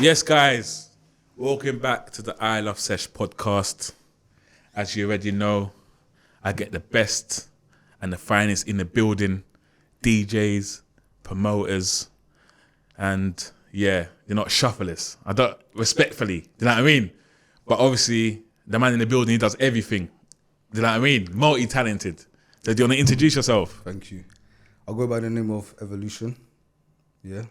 Yes, guys, welcome back to the Ilovesesh podcast. As you already know, I get the best and the finest in the building, DJs, promoters, and yeah, you're not shufflers. I don't, respectfully, you know what I mean? But obviously, the man in the building, he does everything. You know what I mean? Multi-talented. So do you want to introduce yourself? Thank you. I'll go by the name of Evolution. Yeah.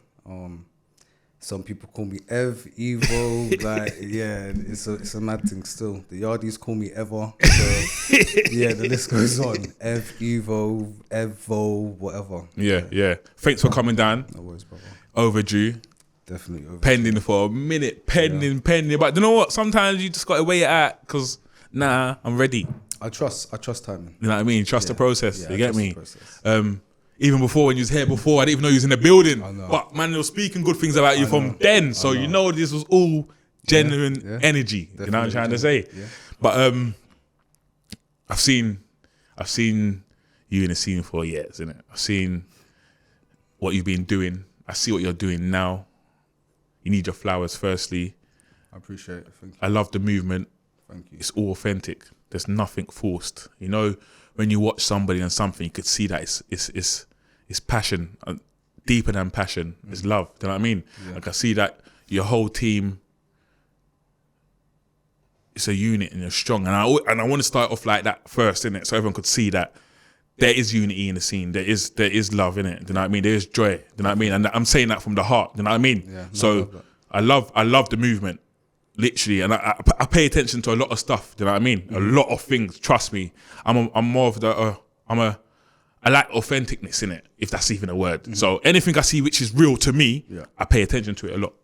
Some people call me Ev, Evo, like, yeah, it's a mad thing still. The yardies call me Ever. So, yeah, the list goes on. Ev, Evo, whatever. Yeah. Thanks for coming down. No worries, brother. Overdue. Definitely overdue. Pending for a minute. Pending. But you know what? Sometimes you just got to wait it out because, I'm ready. I trust timing. You know what I mean? Trust the process. Yeah, you I get trust me? the process. Even before when you was here before, I didn't even know you was in the building. I know. But man, they were speaking good things about you from then. So you know this was all genuine energy. Definitely You know what I'm trying to say? Yeah. But I've seen you in the scene for years, innit? I've seen what you've been doing. I see what you're doing now. You need your flowers firstly. I appreciate it. Thank you. I love the movement. Thank you. It's all authentic. There's nothing forced. You know, when you watch somebody and something, you could see that it's passion, deeper than passion. It's love. Do you know what I mean? Yeah. Like I see that your whole team, it's a unit and you're strong. And I want to start off like that first, innit? So everyone could see that there is unity in the scene. There is love in it. Do you know what I mean? There is joy. Do you know what I mean? And I'm saying that from the heart. Do you know what I mean? Yeah, So I love the movement. Literally, and I pay attention to a lot of stuff. Do you know what I mean? A lot of things. Trust me, I'm more of the I like authenticness in it, if that's even a word. So anything I see which is real to me, I pay attention to it a lot.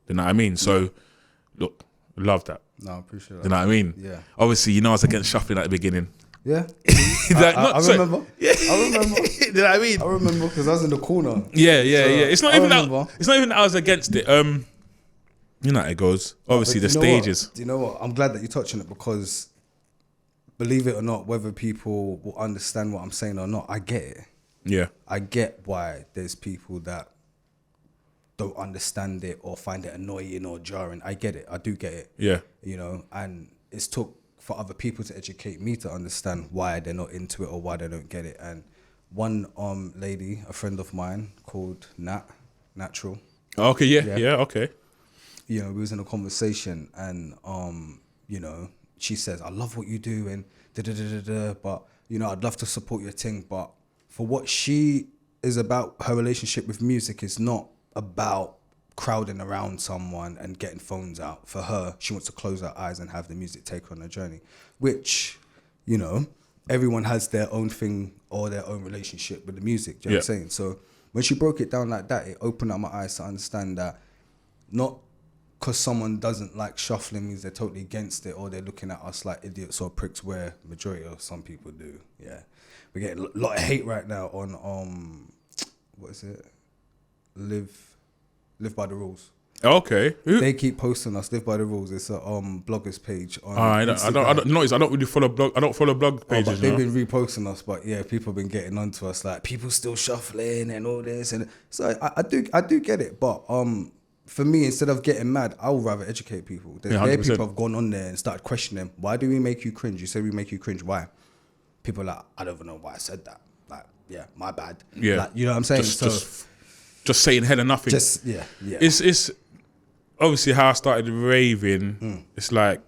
Do you know what I mean? So look, love that. No, I appreciate that. Do you know what I mean? Yeah. Obviously, I was against shuffling at the beginning. Yeah. I remember. Yeah. I remember. Do you know what I mean? I remember because I was in the corner. Yeah. It's not even remember. that. It's not even that I was against it. You know how it goes. Obviously, the stages. Do you know what? I'm glad that you touched on it because, believe it or not, whether people will understand what I'm saying or not, I get it. Yeah. I get why there's people that don't understand it or find it annoying or jarring. I get it. I do get it. Yeah. You know, and it's took for other people to educate me to understand why they're not into it or why they don't get it. And one lady, a friend of mine called Natural. Okay. Yeah. Okay. You know, we was in a conversation and, you know, she says, I love what you do and but, you know, I'd love to support your thing. But for what she is about, her relationship with music is not about crowding around someone and getting phones out. For her, she wants to close her eyes and have the music take her on a journey, which, you know, everyone has their own thing or their own relationship with the music. Do you know what I'm saying? So when she broke it down like that, it opened up my eyes to understand that not because someone doesn't like shuffling means they're totally against it or they're looking at us like idiots or pricks, where majority of some people do. Yeah. We get a lot of hate right now on, what is it? Live by the rules. Okay. They keep posting us. Live by the rules. It's a bloggers page on I don't notice. I don't really follow blog. I don't follow blog pages. But they've been reposting us. But yeah, people have been getting onto us like people still shuffling and all this. And so I do get it. But for me, instead of getting mad, I would rather educate people. There people have gone on there and started questioning them. Why do we make you cringe? You said we make you cringe. Why? People are like, I don't even know why I said that. Like, yeah, my bad. Yeah, like, you know what I'm saying. Just saying head of nothing. Yeah. It's obviously how I started raving. It's like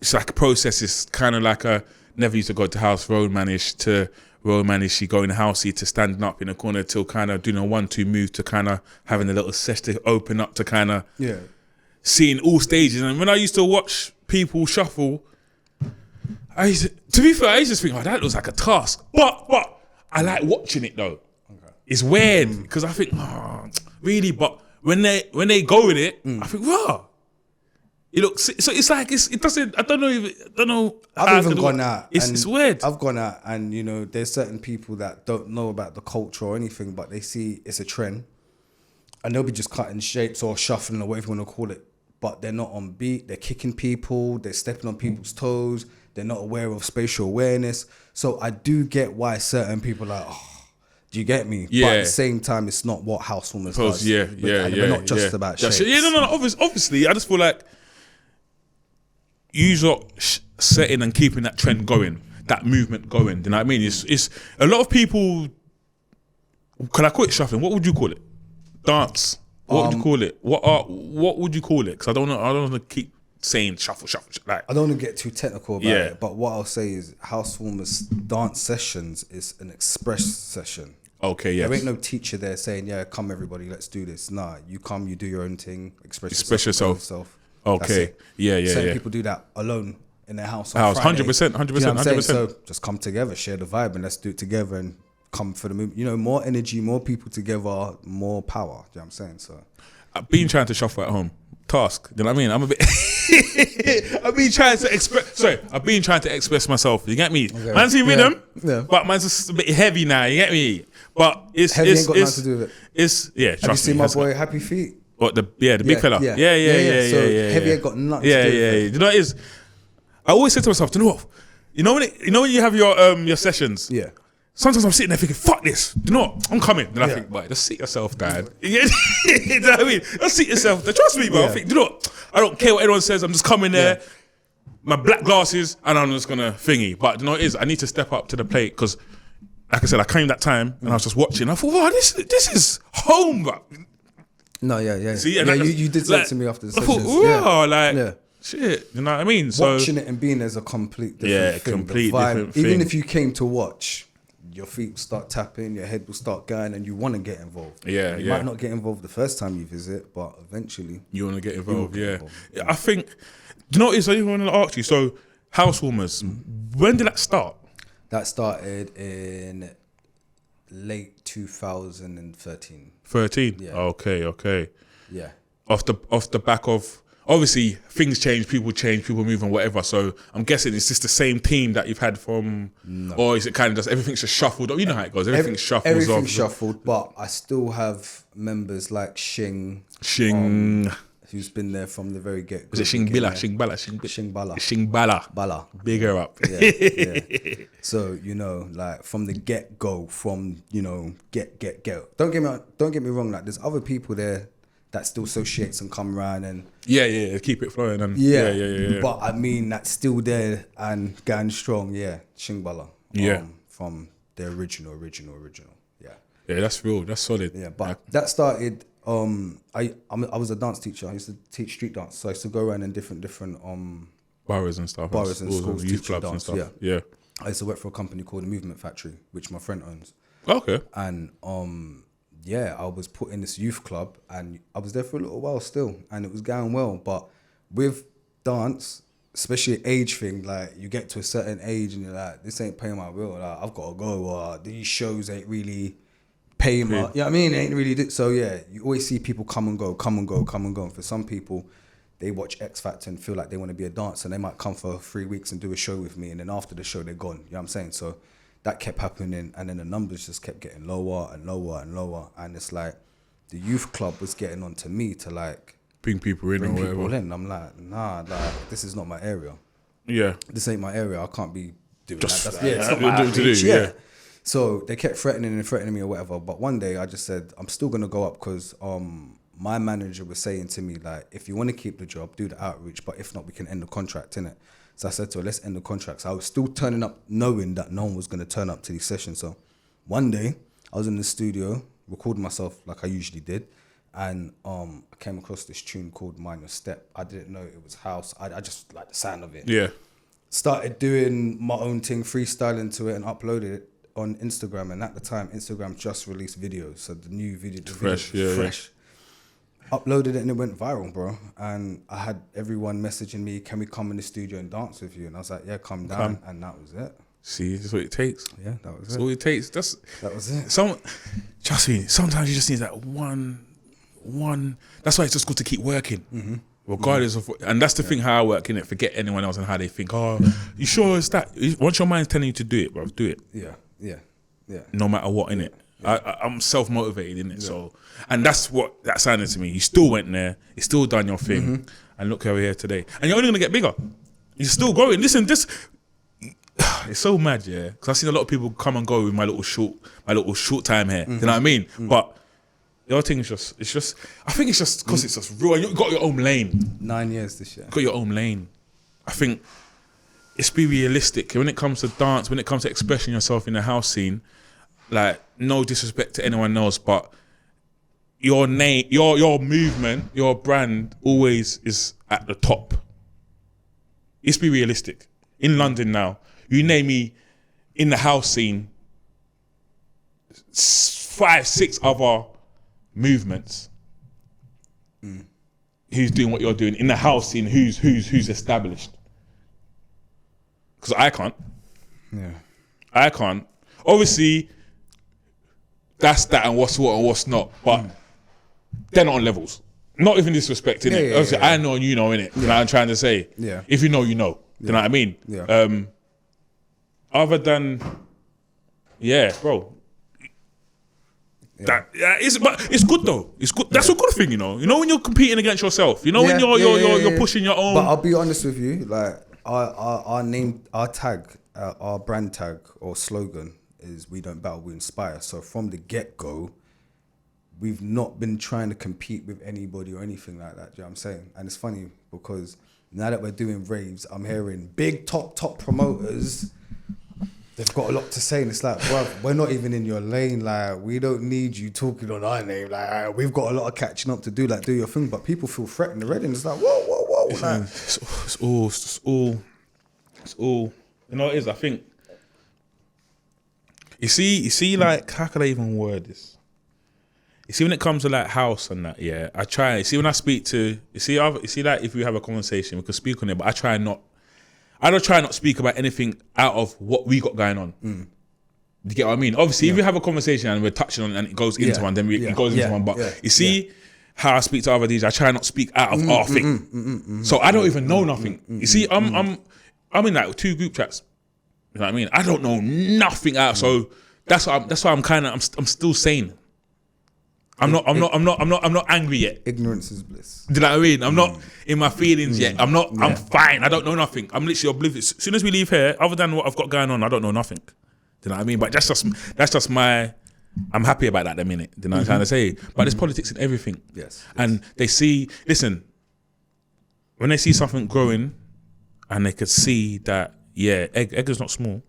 a process. It's kind of like a never used to go to house road manish to road manish. You go in housey to standing up in a corner till kind of doing a 1-2 move to kind of having a little sesh to open up to kind of seeing all stages. And when I used to watch people shuffle, to be fair, I used to think, oh, that looks like a task. But I like watching it though. Okay. It's weird because I think, oh, really. But when they go with it, I think, wow. It looks so. It's like it doesn't. I don't know. I've even gone out. It's weird. I've gone out, and you know, there's certain people that don't know about the culture or anything, but they see it's a trend, and they'll be just cutting shapes or shuffling or whatever you want to call it. But they're not on beat. They're kicking people. They're stepping on people's toes. They're not aware of spatial awareness. So I do get why certain people are like, oh, Do you get me? Yeah. But at the same time, it's not what Housewarmers does. Yeah. We're not just about shapes. Yeah, no. Obviously, I just feel like you setting and keeping that trend going, that movement going. You know what I mean? It's a lot of people. Can I call it shuffling? What would you call it? Dance. What would you call it? What would you call it? Because I don't know. I don't want to keep saying shuffle. Like, I don't want to get too technical about it, but what I'll say is Housewarmers dance sessions is an express session. Okay, yes. There ain't no teacher there saying, yeah, come everybody, let's do this. Nah, you come, you do your own thing, express yourself. Okay, yeah. Certain people do that alone in their house. 100%. So just come together, share the vibe, and let's do it together and come for the movement. You know, more energy, more people together, more power. You know what I'm saying? So I've been trying to shuffle at home. Task. You know what I mean? I'm a bit. I've been trying to express myself. You get me? Okay. Man's in rhythm, but man's just a bit heavy now. You get me? But it's heavy ain't got nothing to do with it. It's Have you seen my boy Happy Feet? What the big fella? Yeah. So heavy ain't got nothing to do with it. You know what it is? I always say to myself, you know what? You know when you have your sessions. Yeah. Sometimes I'm sitting there thinking, fuck this. You know what? I'm coming. Then I think, boy, just sit yourself down. You know what I mean? Just sit yourself there. Trust me, bro. I think, you know what? I don't care what anyone says. I'm just coming there, my black glasses, and I'm just going to thingy. But you know what it is? I need to step up to the plate because, like I said, I came that time and I was just watching. I thought, wow, this is home, bro. No, yeah. See, and you did say to me after the sessions. I thought, wow, shit. You know what I mean? So watching it and being there's a complete different thing. Different thing. Even if you came to watch, your feet will start tapping, your head will start going, and you want to get involved. You might not get involved the first time you visit, but eventually you want to get involved. I think. Do you know what it is? I even want to ask you. So, Housewarmers, when did that start? That started in late 2013. 13. Yeah. Okay. Yeah. Off the back of. Obviously, things change, people move and whatever. So I'm guessing it's just the same team that you've had from, or is it kind of just everything's just shuffled? You know how it goes. Everything's shuffled, but I still have members like Shing, who's been there from the very get. Is it Shingbala? Bala. Big her up. Yeah. So like from the get go, get. Don't get me wrong. Like there's other people there that still associates and come around and keep it flowing and But I mean that's still there and going strong. Shingbala. From the original. Yeah, that's real. That's solid. Yeah, but that started. I was a dance teacher. I used to teach street dance, so I used to go around in different boroughs and stuff, boroughs and schools, youth clubs dance, and stuff. Yeah. I used to work for a company called the Movement Factory, which my friend owns. Okay. And I was put in this youth club and I was there for a little while still and it was going well. But with dance, especially age thing, like you get to a certain age and you're like, this ain't paying my bill. Like, I've got to go, or these shows ain't really paying my, you know what I mean? It ain't really, so you always see people come and go. And for some people, they watch X Factor and feel like they want to be a dancer and they might come for 3 weeks and do a show with me. And then after the show, they're gone. You know what I'm saying? So that kept happening, and then the numbers just kept getting lower and lower and lower, and it's like the youth club was getting on to me to like bring people in or whatever. I'm like, nah, like this is not my area. Yeah, this ain't my area. I can't be doing just, that. It's not my outreach. Yeah. So they kept threatening me or whatever. But one day I just said I'm still gonna go up because my manager was saying to me like, if you want to keep the job, do the outreach. But if not, we can end the contract, innit? So I said to her, let's end the contract. So I was still turning up knowing that no one was going to turn up to these sessions. So one day I was in the studio recording myself like I usually did. And I came across this tune called Mind Your Step. I didn't know it was house. I just liked the sound of it. Yeah. Started doing my own thing, freestyling to it and uploaded it on Instagram. And at the time, Instagram just released videos. So the new video, fresh. Uploaded it and it went viral, bro. And I had everyone messaging me, can we come in the studio and dance with you? And I was like, yeah, come down. And that was it. See, that's what it takes. Yeah, that was it. That's all it takes. That was it. Trust me, sometimes you just need that one. That's why it's just good to keep working. Regardless of, and that's the thing how I work, innit? Forget anyone else and how they think, you sure it's that? Once your mind's telling you to do it, bro, do it. Yeah. No matter what, innit? I'm self-motivated, innit? So, and that's what that sounded to me. You still went there, you still done your thing, and look how we're here today. And you're only gonna get bigger. You're still growing. Listen, it's so mad, yeah. Because I've seen a lot of people come and go with my little short time here. You know what I mean? But the other thing is just. I think it's just because it's just real. You got your own lane. 9 years this year. Got your own lane. I think it's be realistic when it comes to dance, when it comes to expressing yourself in the house scene. Like, no disrespect to anyone else, but your name, your movement, your brand always is at the top. Let's be realistic. In London now, you name me in the house scene, 5, 6 other movements. Who's doing what you're doing in the house scene? Who's established? Because I can't. Yeah. I can't. Obviously, that's that and what's what and what's not. But they're not on levels. Not even disrespecting it. Obviously, I know and you know, innit? You know what I'm trying to say? Yeah. If you know, you know. You know what I mean? Yeah. Other than, bro. But it's good though. It's good. That's a good thing, you know. You know when you're competing against yourself. You know when you're pushing your own. But I'll be honest with you, like our name, our tag, our brand tag or slogan is "We don't battle, we inspire." So from the get go, we've not been trying to compete with anybody or anything like that. Do you know what I'm saying? And it's funny because now that we're doing raves, I'm hearing big top promoters. They've got a lot to say, and it's like, bro, we're not even in your lane. Like, we don't need you talking on our name. Like, we've got a lot of catching up to do. Like, do your thing. But people feel threatened already. And it's like, whoa. Like, it's all. You know what it is? I think. You see, like, how could I even word this? You see, when it comes to like house and that, yeah, I try. You see, when I speak to, you see, like, if we have a conversation, we can speak on it, but I don't try not to speak about anything out of what we got going on. You get what I mean? Obviously, if we have a conversation and we're touching on it and it goes into one, then it goes into one. But you see how I speak to other DJs, I try not to speak out of our thing. So I don't even know nothing. You see, I'm in like 2 group chats. You know what I mean? I don't know nothing out. So that's why I'm still sane. I'm not angry yet. ignorance is bliss. Do you know what I mean? I'm not in my feelings yet. I'm fine. I don't know nothing. I'm literally oblivious. As soon as we leave here, other than what I've got going on, I don't know nothing. Do you know what I mean? But that's just my, I'm happy about that at the minute. Do you know what I'm trying to say? But there's politics in everything. Yes. And they see, listen, when they see something growing and they could see that, egg is not small.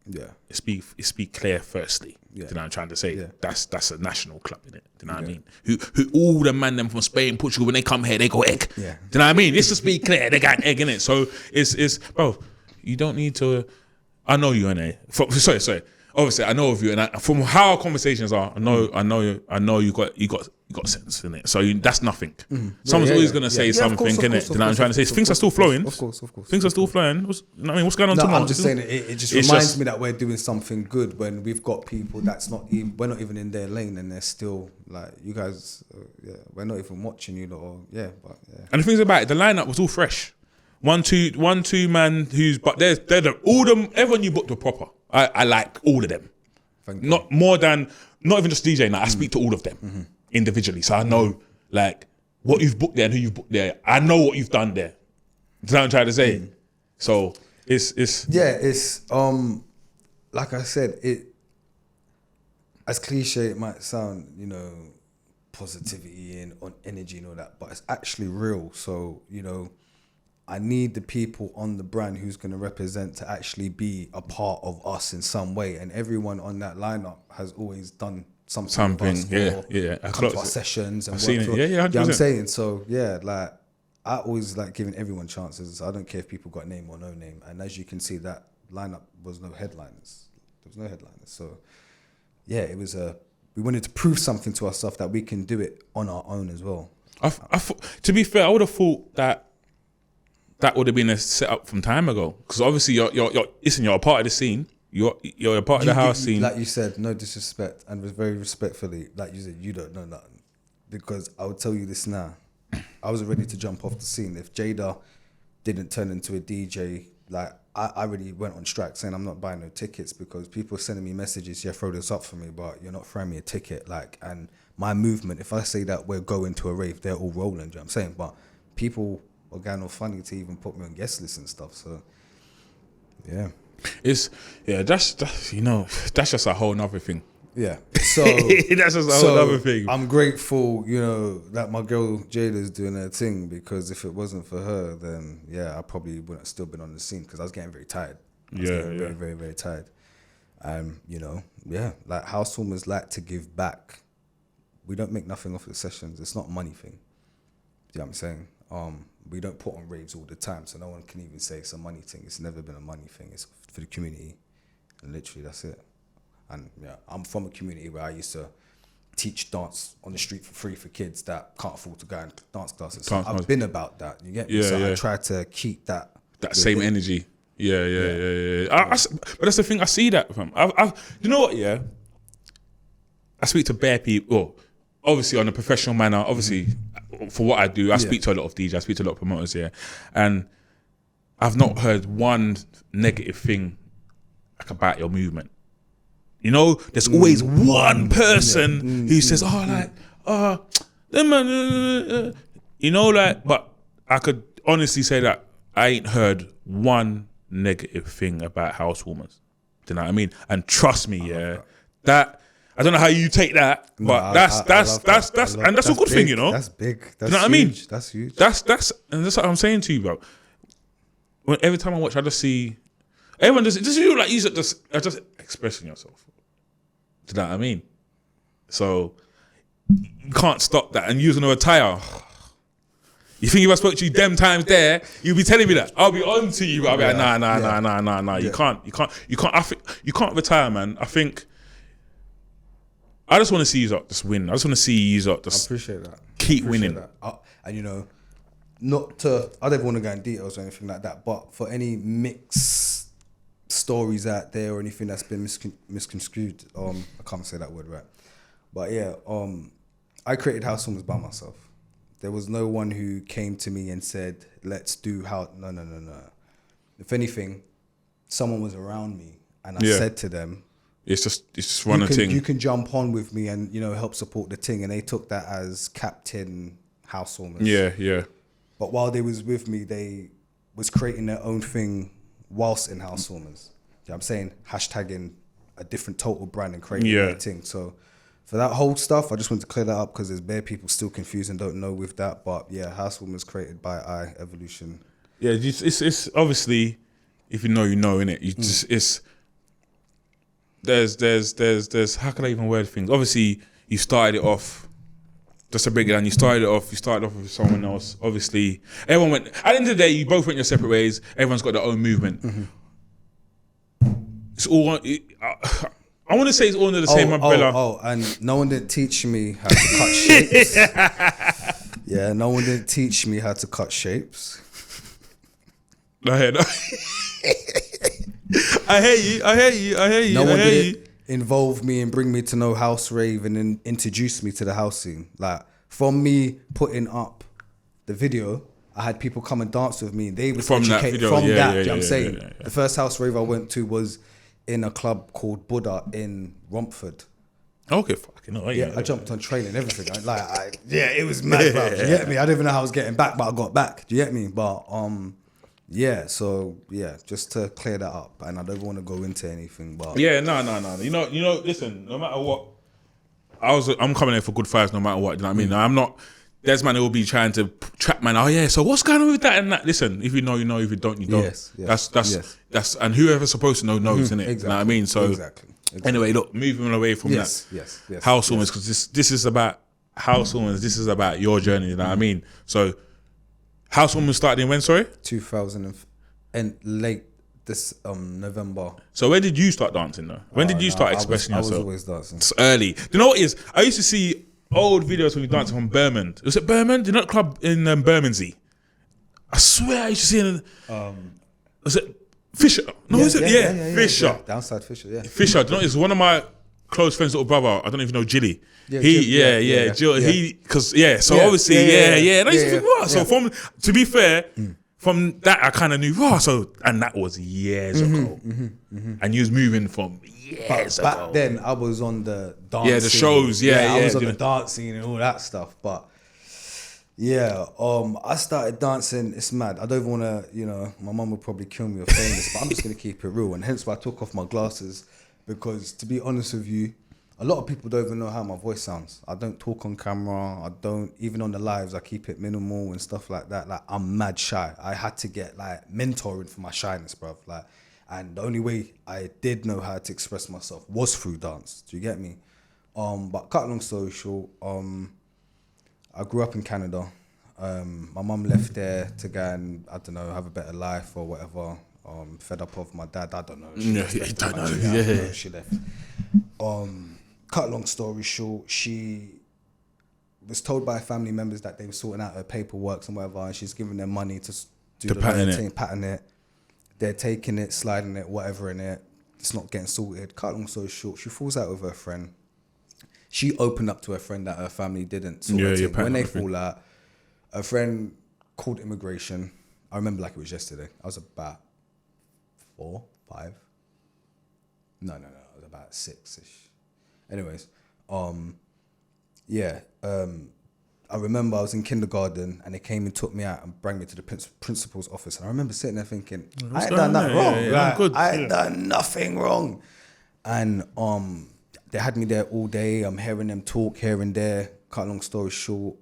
Yeah. It's be clear firstly. Yeah. Do you know what I'm trying to say? Yeah. That's a national club, innit? Do you know what I mean? Who all the man them from Spain, Portugal, when they come here, they go egg. Yeah. Do you know what I mean? Let's just be clear, they got egg in it. So it's bro, you don't need to. I know you, innit? Sorry. Obviously, I know of you, and from how our conversations are, I know you got sense in it. So that's nothing. Someone's always gonna say something, innit? Do you know what I'm trying to say? Things are still flowing. Of course. Things are still flowing. What's going on No, tomorrow? I'm just saying it just reminds me that we're doing something good when we've got people we're not even in their lane and they're still like, you guys, we're not even watching you lot, And the things about it, the lineup was all fresh. One, two man everyone you booked were proper. I like all of them. Not even just DJing. Like, I speak to all of them individually, so I know like what you've booked there and who you've booked there. I know what you've done there. Do you know what I'm trying to say? So it's like I said, it, as cliche it might sound, you know, positivity and on energy and all that, but it's actually real. So, you know, I need the people on the brand who's going to represent to actually be a part of us in some way. And everyone on that lineup has always done something with us, come to our sessions and I've seen it. Yeah, 100%. You know what I'm saying? So like, I always like giving everyone chances. I don't care if people got name or no name. And as you can see, that lineup was no headliners. There was no headliners. So yeah, it was we wanted to prove something to ourselves that we can do it on our own as well. To be fair, I would have thought that would have been a setup from time ago, because obviously you're a part of the scene. You're a part of the house scene. Like you said, no disrespect, and was very respectfully, like you said, you don't know nothing. Because I would tell you this now, I was ready to jump off the scene. If Jada didn't turn into a DJ, like I really went on strike saying I'm not buying no tickets, because people are sending me messages, throw this up for me, but you're not throwing me a ticket. Like, and my movement, if I say that we're going to a rave, they're all rolling, do you know what I'm saying? But people are getting all funny to even put me on guest lists and stuff. So yeah, It's that's you know, that's just a whole nother thing. Yeah. So that's just a whole other thing. I'm grateful, you know, that my girl Jada's doing her thing, because if it wasn't for her, then yeah, I probably wouldn't have still been on the scene, because I was getting very tired. Very, very, very tired. You know, yeah, like Housewarmers like to give back. We don't make nothing off the sessions. It's not a money thing. Do you know what I'm saying? We don't put on raves all the time, so no one can even say it's a money thing. It's never been a money thing. It's for the community, and literally that's it. And yeah, I'm from a community where I used to teach dance on the street for free for kids that can't afford to go in dance classes. So I've been about that. You get me? So I try to keep that same energy. Yeah. But that's the thing. I see that from. You know what? Yeah, I speak to bare people. Well, obviously on a professional manner. Obviously, for what I do, I speak to a lot of DJs. I speak to a lot of promoters. Yeah, and I've not heard one negative thing like about your movement. You know, there's always one person who says, you know, like, but I could honestly say that I ain't heard one negative thing about Housewarmers. Do you know what I mean? And trust me, that I don't know how you take that, but that's a good thing, you know. That's big. That's you know what I mean? That's huge. That's what I'm saying to you, bro. Every time I watch, I just see everyone just you like you just expressing yourself. Do you know what I mean? So you can't stop that. And using a attire. You think if I spoke to you them times there, you'd be telling me that. I'll be on to you, but I'll be like, nah. You can't retire, man. I think I just want to see you just win. I just want to see you just I appreciate that. Keep winning. That. And you know, I don't want to go in details or anything like that, but for any mixed stories out there or anything that's been misconstrued, I can't say that word right, but yeah, I created Housewarmers by myself. There was no one who came to me and said, let's do no. If anything, someone was around me and I said to them, it's just one thing. You can jump on with me and, you know, help support the thing. And they took that as Captain Housewarmers. Yeah. But while they was with me, they was creating their own thing whilst in Housewarmers. You know what I'm saying? Hashtagging a different total brand and creating their thing. So for that whole stuff, I just want to clear that up because there's bare people still confused and don't know with that. But yeah, Housewarmers created by Evolution. Yeah, it's obviously, if you know, innit? You just it's there's how can I even word things? Obviously, you started it off. Just to break it down, you started off with someone else. Obviously, everyone went. At the end of the day, you both went your separate ways. Everyone's got their own movement. It's all. I want to say it's all under the same umbrella. And no one didn't teach me how to cut shapes. Yeah, no one didn't teach me how to cut shapes. I hear you. No one did involve me and bring me to know house rave and then introduce me to the house scene. Like from me putting up the video, I had people come and dance with me and they was educated from that. You know what I'm saying? The first house rave I went to was in a club called Buddha in Romford. Okay, fucking hell. Yeah, I jumped on train and everything. It was mad, bro. You get me? I don't even know how I was getting back, but I got back. Do you get me? But just to clear that up, and I don't want to go into anything, but no. You know. Listen, no matter what, I'm coming in for good vibes, no matter what. You know what I mean? I'm not. There's man who will be trying to trap man. Oh yeah, so what's going on with that and that? Listen, if you know, you know. If you don't, you don't. Yes. That's and whoever's supposed to know knows, innit? Exactly. You know what I mean? So exactly. Anyway, look, moving away from that. Yes. Housewarmers, because this is about Housewarmers. This is about your journey. You know what I mean? So Housewarmers started in when? Sorry, 2000 and late this November. So when did you start dancing though? When did you start expressing yourself? I was always dancing. It's early. Do you know what it is? I used to see old videos when you dancing from Bermond. Was it Bermond? Do you know that club in Bermondsey? I swear I used to see it in was it Fisher? No, is it? Yeah, Fisher. Yeah. Downside Fisher, yeah. Fisher, do you know, it's one of my close friends' little brother. I don't even know Jilly. Jill. He, because obviously, And I used to think, wow. So to be fair, from that I kind of knew, and that was years ago. And you was moving from years ago. Back then, I was on the dance. Yeah, the shows. I was on the dance scene and all that stuff. But Yeah, I started dancing. It's mad. I don't even want to, my mum would probably kill me for saying this, but I'm just going to keep it real. And hence why I took off my glasses, because to be honest with you, a lot of people don't even know how my voice sounds. I don't talk on camera. I don't, even on the lives, I keep it minimal and stuff like that. Like, I'm mad shy. I had to get like mentoring for my shyness, bruv. Like, and the only way I did know how to express myself was through dance. Do you get me? But cut long story short, I grew up in Canada. My mum left there to go and, I don't know, have a better life or whatever. Fed up of my dad. I don't know. She left. Cut long story short, she was told by family members that they were sorting out her paperwork and whatever, and she's giving them money to do the pattern it. They're taking it, sliding it, whatever in it. It's not getting sorted. Cut long story short, she falls out with her friend. She opened up to her friend that her family didn't sort it. When they fall out, her friend called immigration. I remember like it was yesterday. I was about 4, 5. No. I was about 6-ish. Anyways, I remember I was in kindergarten and they came and took me out and brought me to the principal's office. And I remember sitting there thinking, I ain't done nothing wrong. I ain't done nothing wrong. And they had me there all day. I'm hearing them talk here and there. Cut long story short,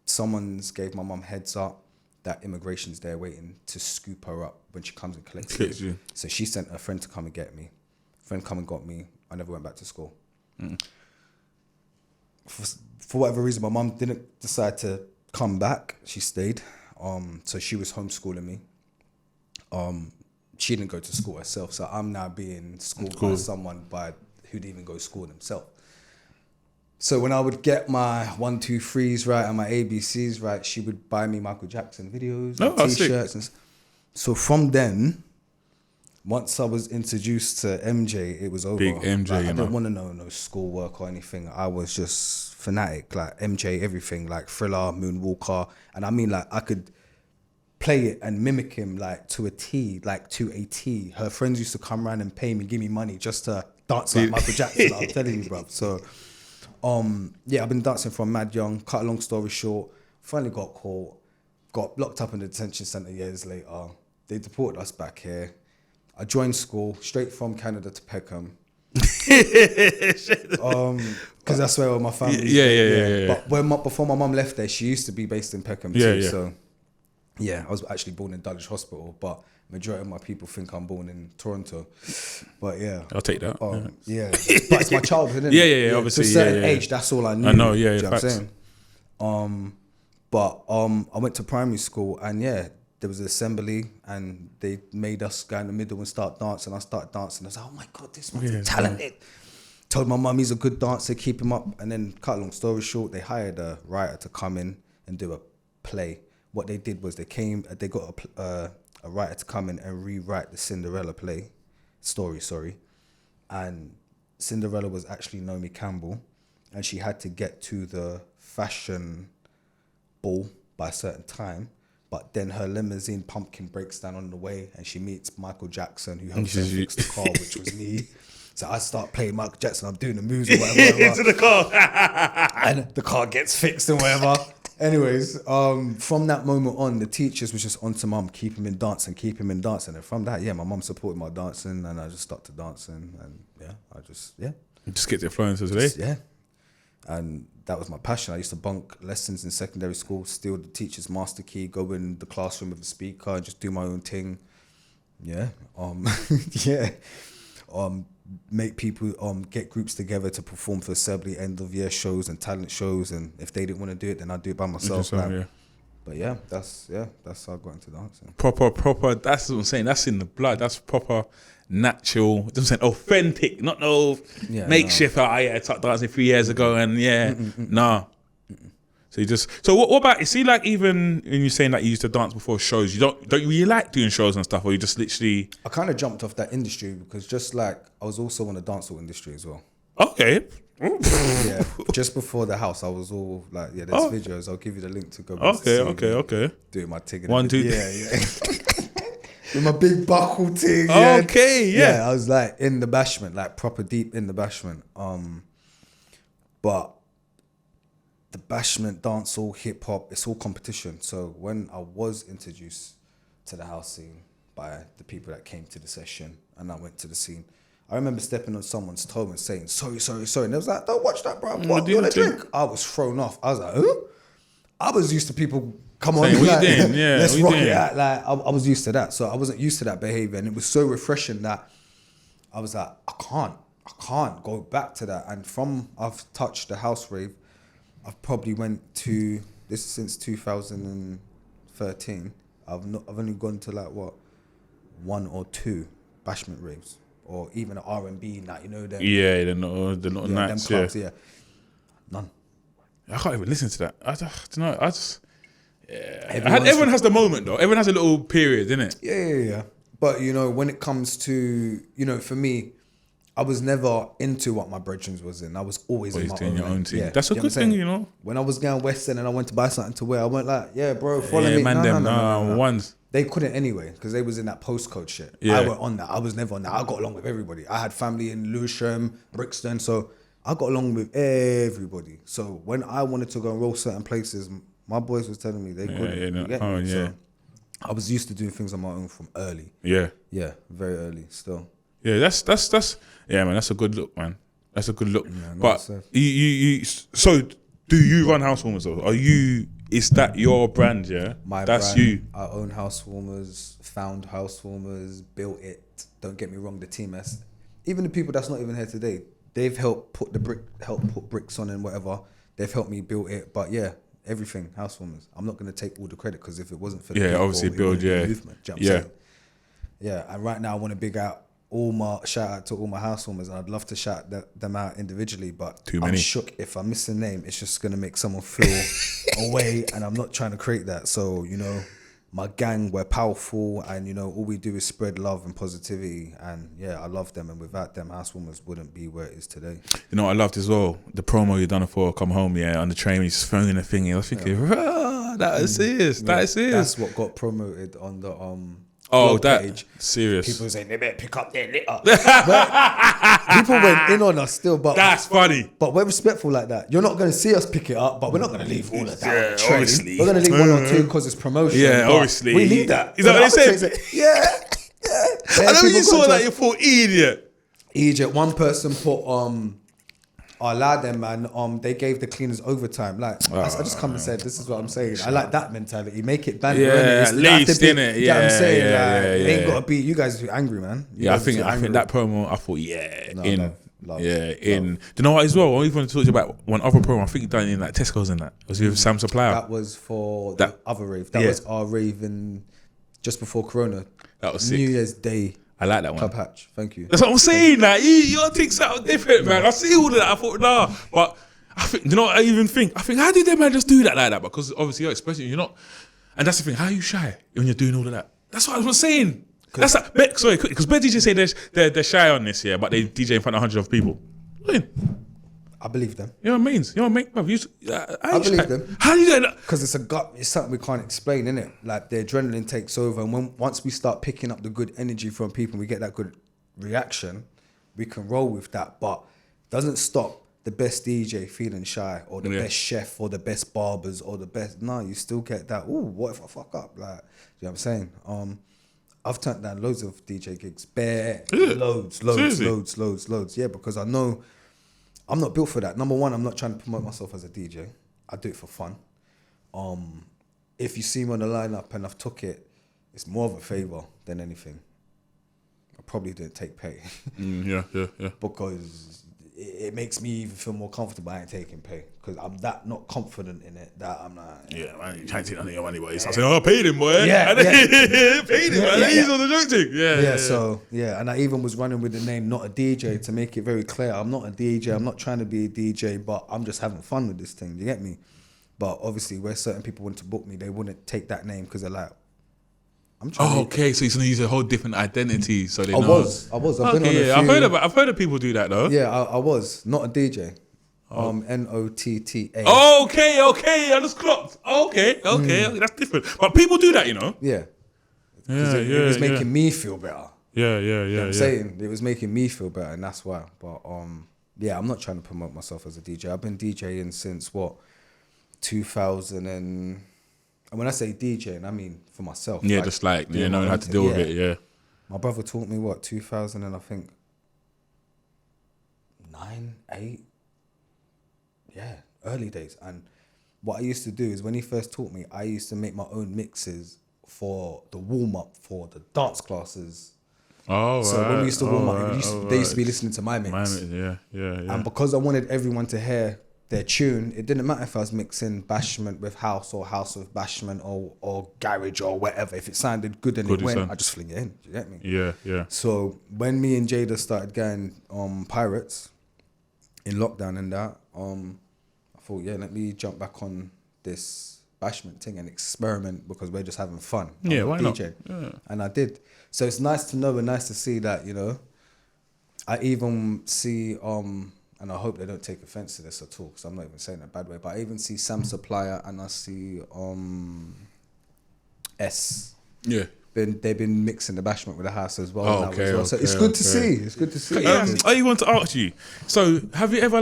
someone's gave my mum heads up that immigration's there waiting to scoop her up when she comes and collects you. So she sent her friend to come and get me. Friend come and got me. I never went back to school. For whatever reason, my mum didn't decide to come back. She stayed. So she was homeschooling me. She didn't go to school herself. So I'm now being schooled by someone who didn't even go to school themselves. So when I would get my 1, 2, 3s right and my ABCs right, she would buy me Michael Jackson videos, T-shirts. And so from then, once I was introduced to MJ, it was over. Big MJ, I didn't want to know no schoolwork or anything. I was just fanatic, like MJ, everything, like Thriller, Moonwalker. And I mean, like, I could play it and mimic him, like, to a T. Her friends used to come around and pay me, give me money just to dance like Michael Jackson. I'm telling you, bruv. So, I've been dancing from mad young. Cut a long story short, finally got caught, got locked up in the detention centre years later. They deported us back here. I joined school straight from Canada to Peckham. Because that's where all my family. Yeah. But before my mum left there, she used to be based in Peckham too. Yeah. So I was actually born in Dulwich Hospital, but majority of my people think I'm born in Toronto. But yeah, I'll take that. But it's my childhood, isn't it? Yeah. Obviously, to a certain age, that's all I knew. I know. Do you know what I'm saying? I went to primary school and there was an assembly and they made us go in the middle and start dancing. I started dancing. I was like, oh my God, this man's talented. Told my mum he's a good dancer, keep him up. And then, cut a long story short, they hired a writer to come in and do a play. What they did was they got a writer to come in and rewrite the Cinderella story. And Cinderella was actually Naomi Campbell, and she had to get to the fashion ball by a certain time. But then her limousine pumpkin breaks down on the way and she meets Michael Jackson, who helps her fix the car, which was me. So I start playing Michael Jackson. I'm doing the moves or whatever. Into the car. And the car gets fixed and whatever. Anyways, from that moment on, the teachers was just on to mum, keep him in dancing. And from that, my mum supported my dancing and I just started dancing. And Just get the influences today. And that was my passion. I used to bunk lessons in secondary school, steal the teacher's master key, go in the classroom with a speaker and just do my own thing. Make people get groups together to perform for assembly, end of year shows and talent shows, and if they didn't want to do it, then I'd do it by myself. But that's how I got into dancing. Proper. That's what I'm saying. That's in the blood. That's proper natural. I'm saying authentic, not no makeshift. I started dancing 3 years ago, and So what about? You see, like, even when you're saying that you used to dance before shows, you don't you really like doing shows and stuff, or you just literally? I kind of jumped off that industry because just like I was also in the dancehall industry as well. Okay. Just before the house, I was all like, there's videos. I'll give you the link to go. Okay. Doing my thing. 1, 2, with my big buckle thing. I was like in the bashment, like proper deep in the bashment. But the bashment, dancehall, hip hop, it's all competition. So when I was introduced to the house scene by the people that came to the session and I went to the scene, I remember stepping on someone's toe and saying, sorry. And they was like, don't watch that, bro. What, you want a drink? I was thrown off. I was like, who? I was used to people, come on, what like, you doing? Yeah, let's what you rock doing? it out. Like, I was used to that. So I wasn't used to that behavior. And it was so refreshing that I was like, I can't go back to that. And from I've touched the house rave, I've probably went to, this is since 2013. I've only gone to like, what, 1 or 2 bashment raves. Or even an R&B night, you know them. Yeah, they're not nights. Them clubs, yeah. None. I can't even listen to that. I don't know. Everyone has the moment though. Everyone has a little period, innit? Yeah. But you know, when it comes to, you know, for me, I was never into what my brethren was in. I was always in my doing your own thing. Yeah. That's a good thing, you know. When I was going West End and I went to buy something to wear, I went like, yeah, bro, follow me. No. Ones. They couldn't anyway because they was in that postcode shit. Yeah. I went on that. I was never on that. I got along with everybody. I had family in Lewisham, Brixton, so I got along with everybody. So when I wanted to go and roll certain places, my boys was telling me they couldn't. So I was used to doing things on my own from early. Yeah. Yeah, very early still. Yeah, that's yeah, man. That's a good look, man. That's a good look. Yeah, but so do you run Housewarmers though? Is that your brand? Yeah, that's brand. you. I own Housewarmers, found Housewarmers, built it. Don't get me wrong, the team has, even the people that's not even here today, they've helped put bricks on and whatever. They've helped me build it. But yeah, everything Housewarmers. I'm not gonna take all the credit because if it wasn't for the people, obviously build movement. Do you know what I'm saying? Yeah, and right now I want to big out shout out to all my housewarmers, and I'd love to shout them out individually, but I'm shook if I miss a name, it's just gonna make someone feel away, and I'm not trying to create that. So, you know, my gang, we're powerful, and you know, all we do is spread love and positivity, and yeah, I love them, and without them, Housewarmers wouldn't be where it is today. You know what I loved as well? The promo you done for Come Home, on the train, you just throwing the thing, I was thinking, that is serious, that is serious. That's what got promoted on the page. Serious. People saying they better pick up their litter. People went in on us still, but that's funny. But we're respectful like that. You're not going to see us pick it up, but we're not going to leave all of that. Yeah, obviously. We're going to leave 1 or 2 because it's promotion. Yeah, obviously. We need that. Is that what they said? Yeah. I know you saw that. You thought idiot. One person put I lied them, man. They gave the cleaners overtime. Like I just come and said, this is what I'm saying. I like that mentality. Make it banter. Yeah, at least, innit? Yeah, I'm saying, it ain't got to be. You guys are angry, man. I think that promo. I thought, love. Do you know what as well? I even talked about one other promo. I think you done in like Tesco's and that. It was with Sam Supplier. That was for the other rave. That was our rave just before Corona. That was sick. New Year's Day. I like that one. Club Hatch. Thank you. That's what I'm saying. Like, your thing's something different, man. I see all of that. I thought, nah. But I think, you know what I even think? I think, how did them man just do that like that? Because obviously you're expressing, you're not. And that's the thing. How are you shy when you're doing all of that? That's what I was saying. That's like, sorry, because bad DJs say they're shy on this, but they DJ in front of 100 people. I believe them. You know what I mean? You know what I mean? I believe them. How do you do that? Because it's something we can't explain, innit? Like the adrenaline takes over, and once we start picking up the good energy from people, we get that good reaction, we can roll with that. But doesn't stop the best DJ feeling shy, or the best chef, or the best barbers, or the best. No, you still get that. Ooh, what if I fuck up? Like, you know what I'm saying? I've turned down loads of DJ gigs, loads. Yeah, because I know I'm not built for that. Number one, I'm not trying to promote myself as a DJ. I do it for fun. If you see me on the lineup and I've took it, it's more of a favor than anything. I probably didn't take pay. Yeah. Because it makes me even feel more comfortable. I ain't taking pay because I'm that not confident in it that I'm not. Yeah, man, you can't take none of your money, boy. So I said, I paid him, boy. Yeah, paid him, man. He's on the joke thing. Yeah. And I even was running with the name not a DJ to make it very clear. I'm not a DJ. I'm not trying to be a DJ, but I'm just having fun with this thing. You get me? But obviously, where certain people want to book me, they wouldn't take that name because they're like, I'm trying. Okay, so he's gonna use a whole different identity, so they know. I was. I've been on a few. I've heard of people do that though. Yeah, I was not a DJ. NOTTA. Okay, I just clocked. Okay, that's different. But people do that, you know. Yeah. It was making me feel better. Yeah. I'm saying it was making me feel better, and that's why. But I'm not trying to promote myself as a DJ. I've been DJing since what? 2000 and when I say DJing, I mean for myself. Yeah, just like doing my knowing own how to thing. deal with it. Yeah. My brother taught me 2000 and I think 9, 8. Yeah, early days. And what I used to do is when he first taught me, I used to make my own mixes for the warm up for the dance classes. Oh, So when we used to warm up, they used to be listening to my mix. Yeah. And because I wanted everyone to hear their tune, it didn't matter if I was mixing bashment with house or house with bashment or garage or whatever. If it sounded good and it went, I just fling it in. Do you get me? Yeah. So when me and Jada started going Pirates in lockdown and that, I thought, let me jump back on this bashment thing and experiment because we're just having fun. Yeah, why not? Yeah. And I did. So it's nice to know and nice to see that, I even see, and I hope they don't take offense to this at all because I'm not even saying it in a bad way, but I even see Sam Supplier and I see S. Yeah. They've been mixing the bashment with the house as well. Oh, okay, So it's good to see. It's good to see. I want to ask you. So, have you ever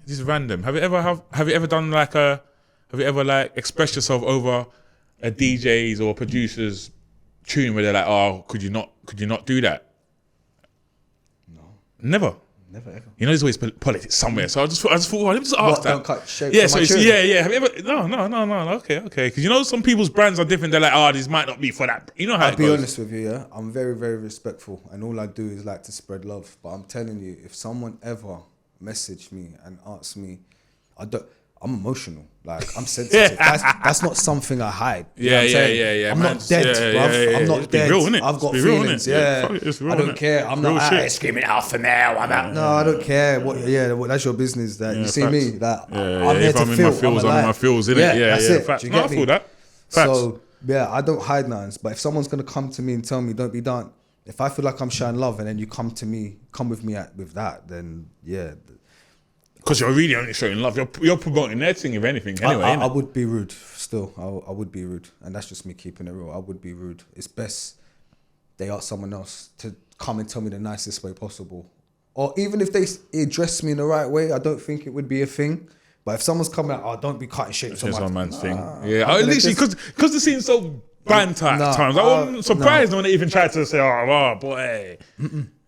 this is random? Have you ever done have you ever expressed yourself over a DJ's or producer's tune where they're like, oh, could you not do that? No, never ever. There's always politics somewhere. So I just thought, let me just ask that. Don't cut shape. Yeah, so yeah. Have you ever? No. Okay. Because some people's brands are different. They're like, oh, this might not be for that. You know how I'll it be goes. honest with you, yeah. I'm very, very respectful, and all I do is like to spread love. But I'm telling you, if someone ever messaged me and asked me, I'm emotional. I'm sensitive. That's not something I hide. You know what I'm saying? I'm not dead, bruv. I'm not dead. Real, innit? I've got It's real, feelings. innit? It's real, I don't innit? care. I'm Real not out shit. here screaming alpha male. No, I don't care. That's your business. You see facts. me? I'm here if to I'm in feel. my feels, I'm in my feels, innit? That's it. Facts. Do you No, I get me? feel that. Facts. So I don't hide nothing. But if someone's gonna come to me and tell me don't be done, if I feel like I'm showing love and then you come with me with that, then yeah. Because you're really only showing love. You're promoting their thing, if anything, anyway. I would be rude still. I would be rude. And that's just me keeping it real. I would be rude. It's best they ask someone else to come and tell me the nicest way possible. Or even if they address me in the right way, I don't think it would be a thing. But if someone's coming out, don't be cutting shapes on It's my one man's thing. I'm Literally, because the scene's so banter at times. I'm surprised when they even tried to say, oh boy.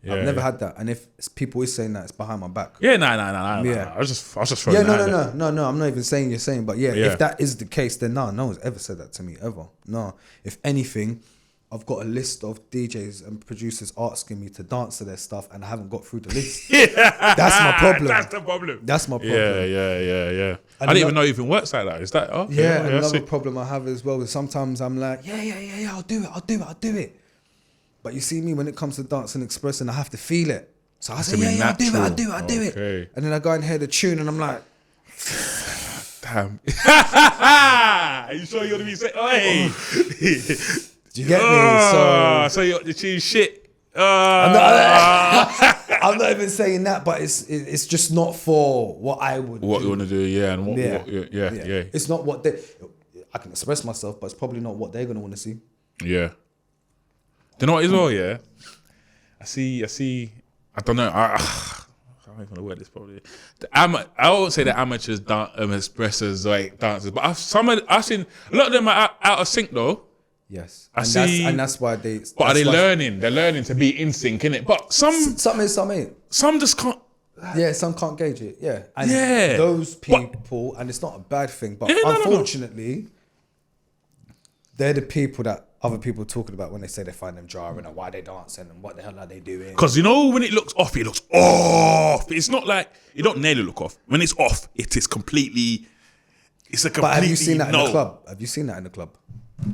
I've never had that, and if people is saying that, it's behind my back. Yeah, nah. Yeah. I was just throwing that. No. I'm not even saying you're saying, but if that is the case, then no one's ever said that to me ever. No, if anything, I've got a list of DJs and producers asking me to dance to their stuff, and I haven't got through the list. That's my problem. That's my problem. Yeah. I didn't even know it even works like that. Is that okay? Yeah, another problem I have as well is sometimes I'm like, I'll do it. But you see me when it comes to dance and expressing, I have to feel it. So I say, I'll do it. And then I go and hear the tune and I'm like, damn. Are you sure you're gonna be saying, hey? Do you get me? So you're the tune shit. I'm not even saying that, but it's just not for what I would what do. you want to do, and what, yeah. It's not what I can express myself, but it's probably not what they're gonna want to see. Yeah. Do you know what as well? Yeah, I see. I don't know. I'm not gonna word this probably. I won't say the amateurs expressers dancers, but I've seen a lot of them are out of sync though. Yes, and that's why they. But are they learning? They're learning to be in sync, innit? But some ain't. Some just can't. Yeah, some can't gauge it. Yeah, and yeah. Those people, and it's not a bad thing, but unfortunately, they're the people that other people talking about when they say they find them jarring and why they dancing and what the hell are they doing. Because when it looks off, it looks off. It's not like, it don't nearly look off. When it's off, it is completely, it's a completely But have you seen that in the club? Have you seen that in the club?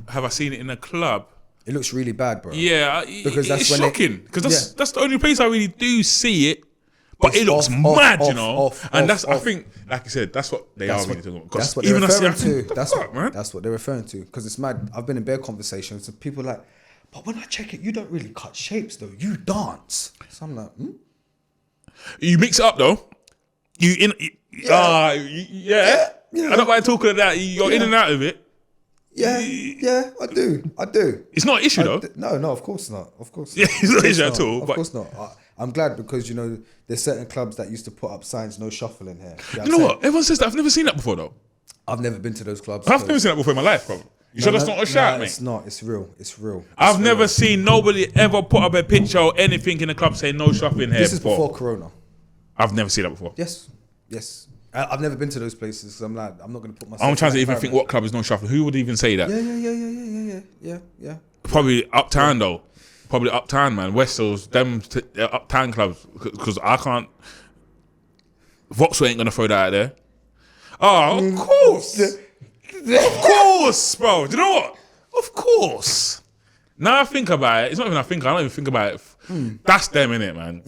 Have I seen it in a club? It looks really bad, bro. Yeah, because it's shocking. Because that's the only place I really do see it. But it looks mad, I think, like you said, that's what they are really talking about. That's what they're referring to. That's what they're referring to. Because it's mad. I've been in bare conversations with people like, but when I check it, you don't really cut shapes though. You dance. So I'm like, You mix it up though. I don't mind talking of that. You're in and out of it. Yeah, I do. It's not an issue though. No, of course not. Of course not. Yeah, it's not an issue at all. Of course not. I'm glad because, there's certain clubs that used to put up signs, no shuffling here. You know what? Everyone says that. I've never seen that before though. I've never been to those clubs. I've never seen that before in my life, bro. You sure that's not a shout, mate? It's not. It's real. It's real. I've never seen nobody ever put up a picture or anything in the club saying no shopping here. This is before Corona. I've never seen that before. Yes. I've never been to those places because I'm not going to put myself. I'm trying to even think what club is no shopping. Who would even say that? Yeah. Probably Uptown though. Probably Uptown, man. West Hills, them Uptown clubs. Because I can't. Vauxhall ain't gonna throw that out there. Oh, of course. Of course, bro. Do you know what? Of course. Now I think about it, it's not even I don't even think about it. That's them, innit, man?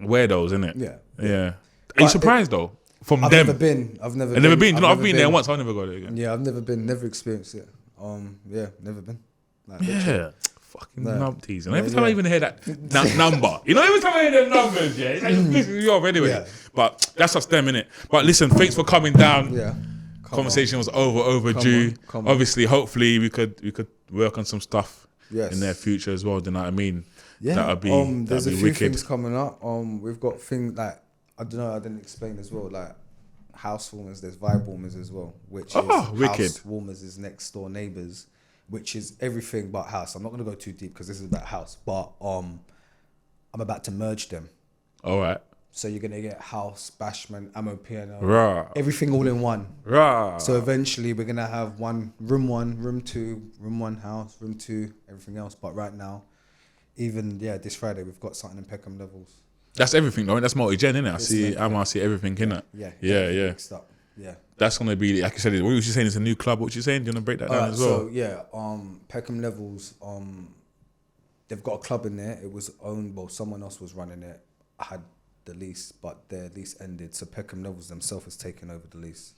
Weirdos, innit? Yeah. Are you surprised though? From them? I've never been. I've never been. I've been there once. I've never got it again. Yeah, I've never been. Never experienced it. Never been. Like, yeah. Fucking numpties. And every time I even hear that number, every time I hear them numbers, it's like pissing me off anyway. Yeah. But that's just them, innit? But listen, thanks for coming down. Yeah. Conversation was overdue. Come on. Obviously, hopefully we could work on some stuff in their future as well. Do you know what I mean? Yeah. That'd be there's a few wicked. things coming up. We've got things like I don't know. I didn't explain as well. Like Housewarmers, there's Vibe Warmers as well, which is wicked. Housewarmers is next door neighbours, which is everything but house. I'm not gonna go too deep because this is about house, but I'm about to merge them. All right. So you're gonna get house, bashment, ammo, piano, everything all in one. So eventually we're gonna have room 1, room 2, room 1 house, room 2, everything else. But right now, even this Friday we've got something in Peckham Levels. That's everything, though. That's multi-gen, innit? I see everything, innit? Yeah. Mixed up. Yeah. That's gonna be, like I said, what was you saying? It's a new club. What you saying? Do you wanna break that down as well? So Peckham Levels, they've got a club in there. It was owned, someone else was running it. I had the lease, but their lease ended. So Peckham Levels themselves has taken over the lease.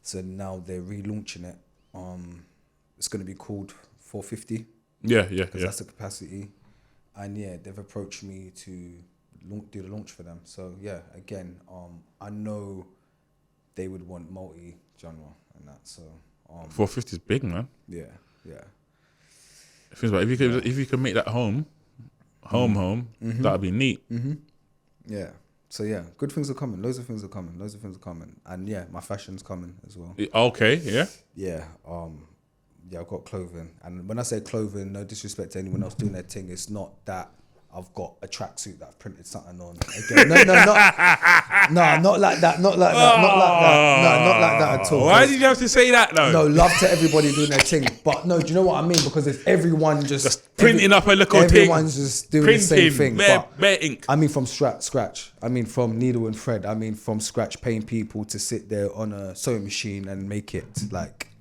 So now they're relaunching it. It's gonna be called 450. Yeah. Because that's the capacity. And they've approached me to do the launch for them. So again, I know they would want multi-genre and that. So 450 is big, man. Yeah. If you could make that home, that'd be neat. Yeah. So good things are coming. Loads of things are coming. And my fashion's coming as well. Okay. Yeah. Yeah. I've got clothing, and when I say clothing, no disrespect to anyone else doing their thing. It's not that I've got a tracksuit that I've printed something on. Again, not like that. Not like that at all. Why did you have to say that though? No, love to everybody doing their thing, but no, do you know what I mean? Because if everyone just printing up a little thing, everyone's just doing the same thing. Bare ink. I mean, from scratch. I mean, from needle and thread. I mean, from scratch, paying people to sit there on a sewing machine and make it like.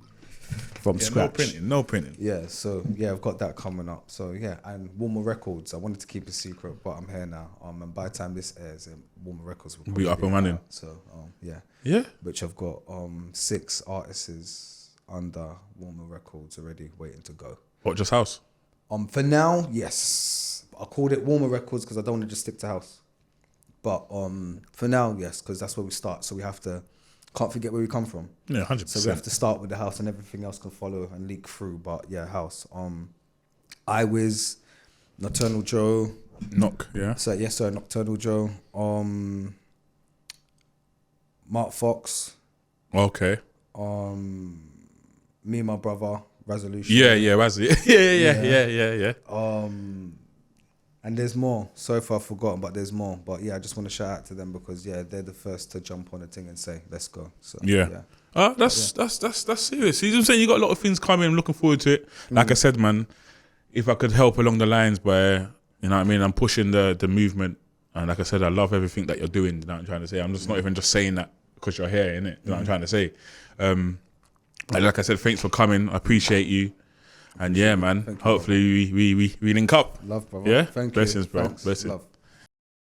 From scratch. No printing. Yeah, so I've got that coming up. So and Warmer Records. I wanted to keep a secret, but I'm here now. And by the time this airs, Warmer Records will be up and running. So yeah. Which I've got 6 artists under Warmer Records already waiting to go. What, just house? For now, yes. I called it Warmer Records because I don't want to just stick to house. But for now, yes, because that's where we start. So we have to. Can't forget where we come from. Yeah, 100%. So we have to start with the house and everything else can follow and leak through. But house. Iwiz, Nocturnal Joe. Knock, yeah. So yes, sir, Nocturnal Joe. Mark Fox. Okay. Me and my brother, Resolution. Yeah, Razzie. Yeah. And there's more. Sorry if I've forgotten, but there's more. But I just want to shout out to them because they're the first to jump on the thing and say, "Let's go." So that's serious. You know what I'm saying? You got a lot of things coming. I'm looking forward to it. Like I said, man, if I could help along the lines where you know what I mean, I'm pushing the movement. And like I said, I love everything that you're doing. You know what I'm trying to say? I'm just not even just saying that because you're here, innit? You know what I'm trying to say? Like I said, thanks for coming. I appreciate you. And man, hopefully we link up. Love, brother. Yeah? Thank you. Blessings, bro. Thanks. Blessings. Love.